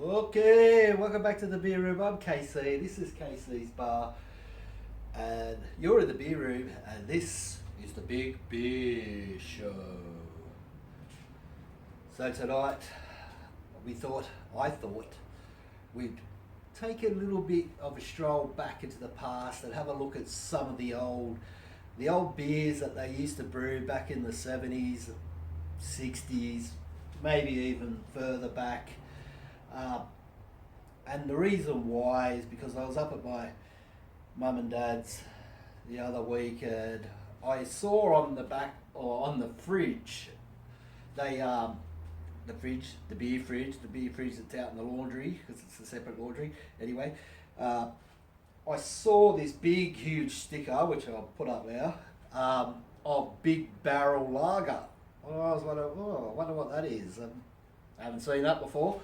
Okay, welcome back to the beer room. I'm KC. This is KC's bar, and you're in the beer room, and this is the Big Beer Show. So tonight, I thought, we'd take a little bit of a stroll back into the past and have a look at some of the old beers that they used to brew back in the 70s, 60s, maybe even further back. Uh, and the reason why is because I was up at my mum and dad's the other week, and I saw on the back or on the fridge, they the beer fridge that's out in the laundry because it's a separate laundry. Anyway, uh, I saw this big, huge sticker which I'll put up now, of Big Barrel Lager. And I was wondering, I wonder what that is. I haven't seen that before.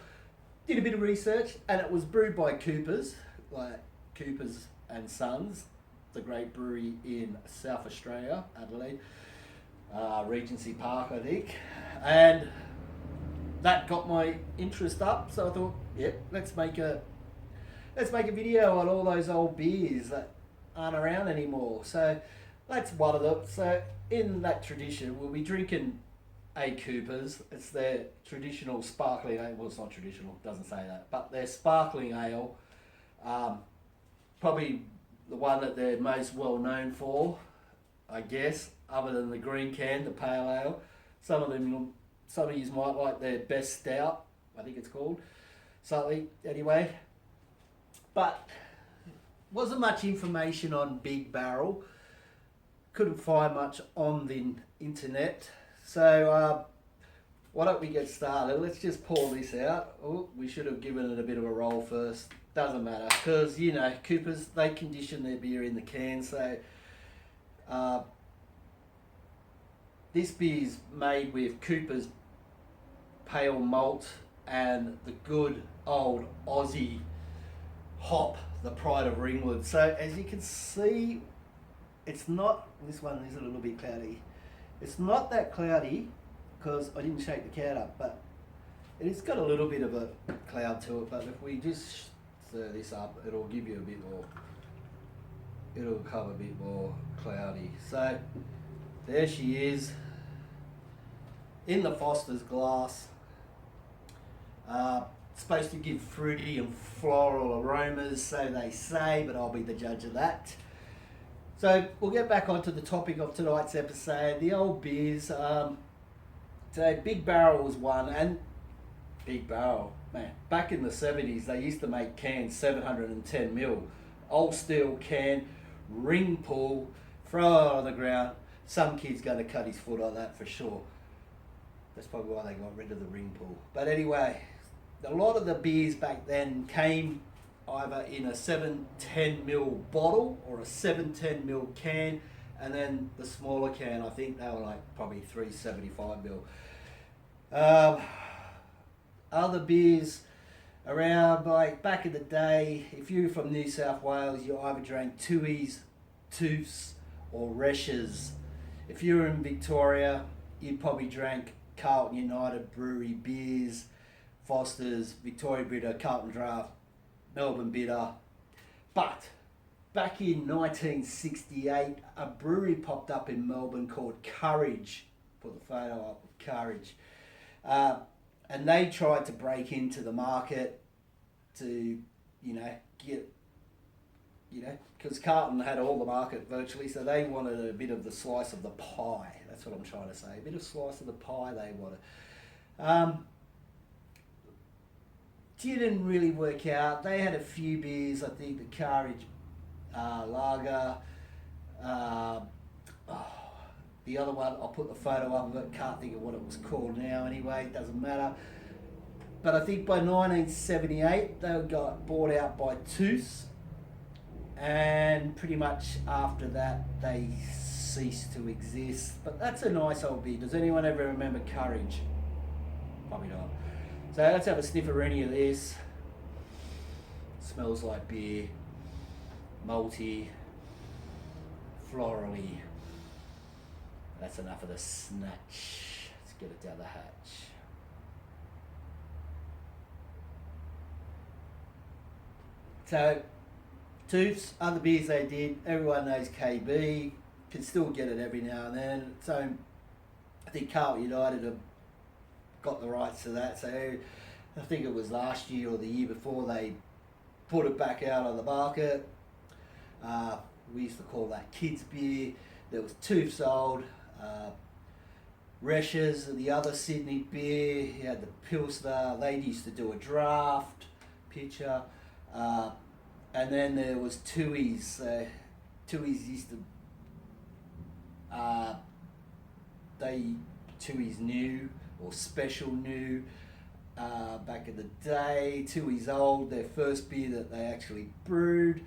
Did a bit of research, and it was brewed by Coopers, like Coopers and Sons, the great brewery in South Australia, Adelaide, Regency Park, I think, and that got my interest up. So I thought, yep, let's make a video on all those old beers that aren't around anymore. So that's one of them. So in that tradition, we'll be drinking a Cooper's. It's their traditional sparkling ale. Well, it's not traditional, it doesn't say that, but their sparkling ale, probably the one that they're most well known for, I guess, other than the green can, the pale ale. Some of you might like their best stout, I think it's called something. Anyway, but wasn't much information on Big Barrel. Couldn't find much on the internet. So why don't we get started? Let's just pour this out. Oh, we should have given it a bit of a roll first. Doesn't matter, because Coopers, they condition their beer in the can. So this beer is made with Coopers pale malt and the good old Aussie hop, the pride of Ringwood. So as you can see, it's not, this one is a little bit cloudy. It's not that cloudy because I didn't shake the can up, but it's got a little bit of a cloud to it. But if we just stir this up, it'll give you a bit more, it'll come a bit more cloudy. So there she is in the Foster's glass. Supposed to give fruity and floral aromas, so they say, but I'll be the judge of that. So we'll get back onto the topic of tonight's episode, the old beers. So Big Barrel was one, and Big Barrel, man, back in the 70s they used to make cans 710ml, old steel can, ring pull, throw it on the ground. Some kid's going to cut his foot on that for sure. That's probably why they got rid of the ring pull. But anyway, a lot of the beers back then came either in a 710ml bottle or a 710ml can, and then the smaller can, I think they were like probably 375ml. Other beers around, like back in the day, if you were from New South Wales, you either drank Tooheys, Tooths, or Reshes. If you were in Victoria, you probably drank Carlton United Brewery beers, Foster's, Victoria Bitter, Carlton Draft, Melbourne Bitter. But back in 1968, a brewery popped up in Melbourne called Courage. Put the photo up of Courage. And they tried to break into the market to, get, because Carlton had all the market virtually, so they wanted a bit of the slice of the pie. That's what I'm trying to say. A bit of slice of the pie they wanted. Didn't really work out. They had a few beers, I think the Courage Lager. The other one, I'll put the photo up of it, can't think of what it was called now anyway, it doesn't matter. But I think by 1978 they got bought out by Tooths, and pretty much after that they ceased to exist. But that's a nice old beer. Does anyone ever remember Courage? Probably not. So let's have a snifferini of this. Smells like beer, malty, florally. That's enough of the snatch. Let's get it down the hatch. So, Tooths, other beers they did, everyone knows KB, can still get it every now and then. So, I think Carlton United have got the rights to that. So, I think it was last year or the year before they put it back out on the market. We used to call that kids beer. There was Tooths Old, Resch's, the other Sydney beer. You had the Pilsner. They used to do a draft pitcher. And then there was Tooheys. Tooheys used to, Tooheys New or Special New back in the day. Tooheys Old, their first beer that they actually brewed.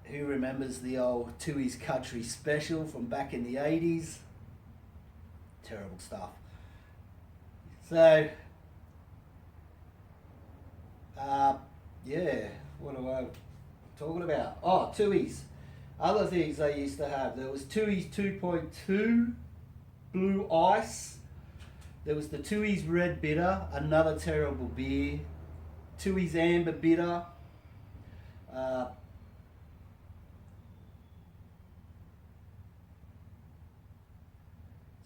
Who remembers the old Tooheys Country Special from back in the 80s? Terrible stuff. So, yeah, what am I talking about? Oh, Tooheys. Other things they used to have. There was Tooheys 2.2 Blue Ice. There was the Tooheys Red Bitter, another terrible beer. Tooheys Amber Bitter.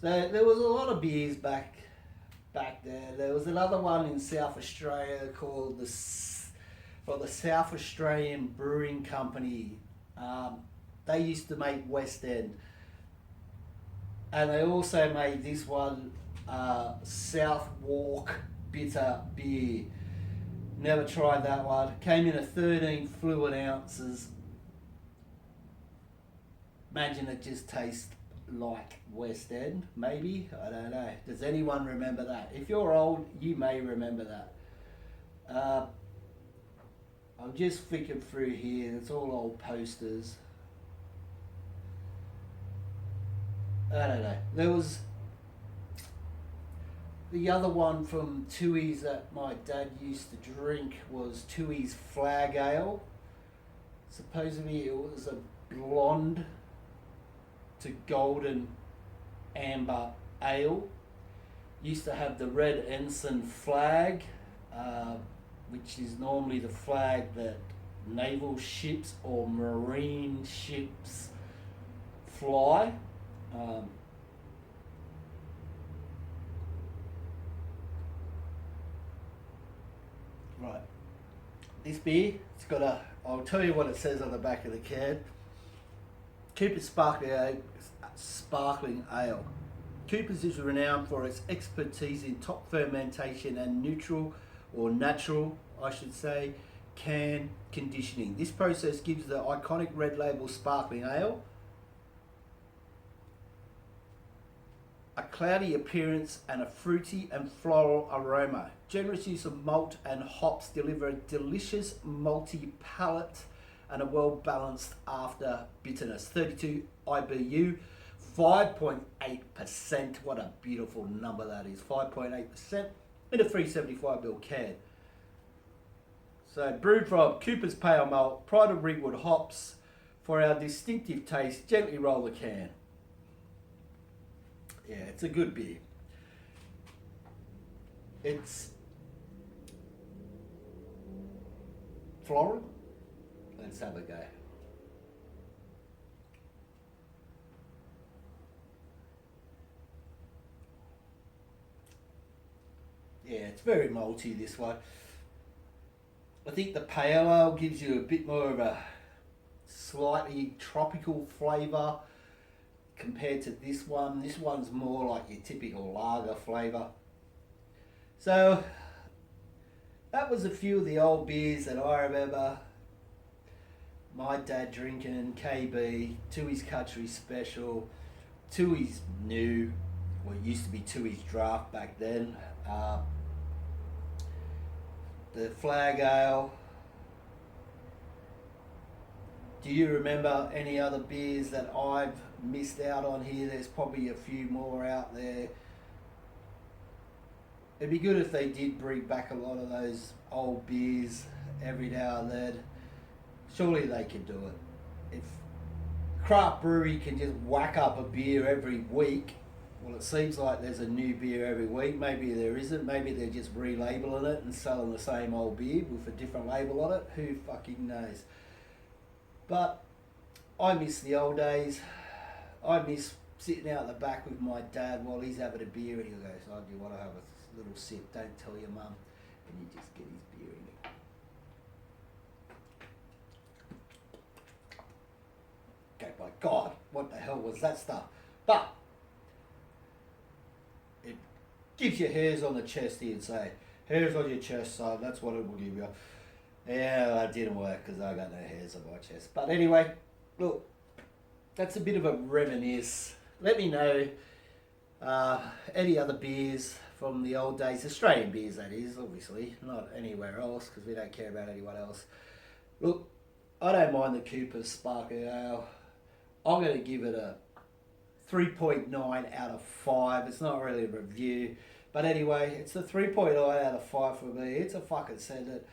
So there was a lot of beers back there. There was another one in South Australia called the South Australian Brewing Company. They used to make West End, and they also made this one, South Walk Bitter Beer. Never tried that one. Came in at 13 fluid ounces. Imagine it just tastes like West End, maybe. I don't know. Does anyone remember that? If you're old, you may remember that. I'm just flicking through here. It's all old posters. I don't know. There was the other one from Tooheys that my dad used to drink was Tooheys Flag Ale. Supposedly it was a blonde to golden amber ale. Used to have the red ensign flag, which is normally the flag that naval ships or marine ships fly. Right, this beer, it's got I'll tell you what it says on the back of the can. Cooper's Sparkling Ale. Cooper's is renowned for its expertise in top fermentation and natural, I should say, can conditioning. This process gives the iconic red label sparkling ale a cloudy appearance and a fruity and floral aroma. Generous use of malt and hops deliver a delicious malty palate and a well-balanced after bitterness. 32 IBU, 5.8%. What a beautiful number that is. 5.8% in a 375ml can. So brewed from Cooper's Pale Malt, Pride of Ringwood hops. For our distinctive taste, gently roll the can. Yeah, it's a good beer. It's floral. Let's have a go. Yeah, it's very malty, this one. I think the pale ale gives you a bit more of a slightly tropical flavour compared to this one. This one's more like your typical lager flavour. So that was a few of the old beers that I remember my dad drinking. KB, Tooheys Country Special, Tooheys New, well, it used to be Tooheys Draft back then. The Flag Ale. Do you remember any other beers that I've missed out on here? There's probably a few more out there. It'd be good if they did bring back a lot of those old beers every now and then. Surely they could do it. If Craft Brewery can just whack up a beer every week, Well, it seems like there's a new beer every week. Maybe there isn't. Maybe they're just relabeling it and selling the same old beer with a different label on it. Who fucking knows? But I miss the old days. I miss sitting out the back with my dad while he's having a beer and he goes, "Oh, do you want to have a little sip? Don't tell your mum." And you just get his beer in it. Okay, my God, what the hell was that stuff? But it gives you hairs on the chest here and say, hairs on your chest, son, that's what it will give you. Yeah, that didn't work because I got no hairs on my chest. But anyway, look, that's a bit of a reminisce. Let me know any other beers from the old days, Australian beers that is, obviously, not anywhere else because we don't care about anyone else. Look, I don't mind the Cooper's Sparkling Ale. I'm going to give it a 3.9 out of 5. It's not really a review. But anyway, it's a 3.9 out of 5 for me. It's a fucking send it.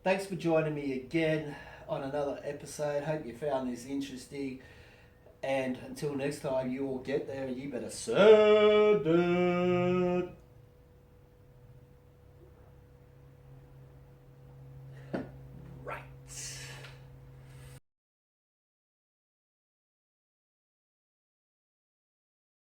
Thanks for joining me again on another episode. Hope you found this interesting. And until next time, you all get there, you better send it.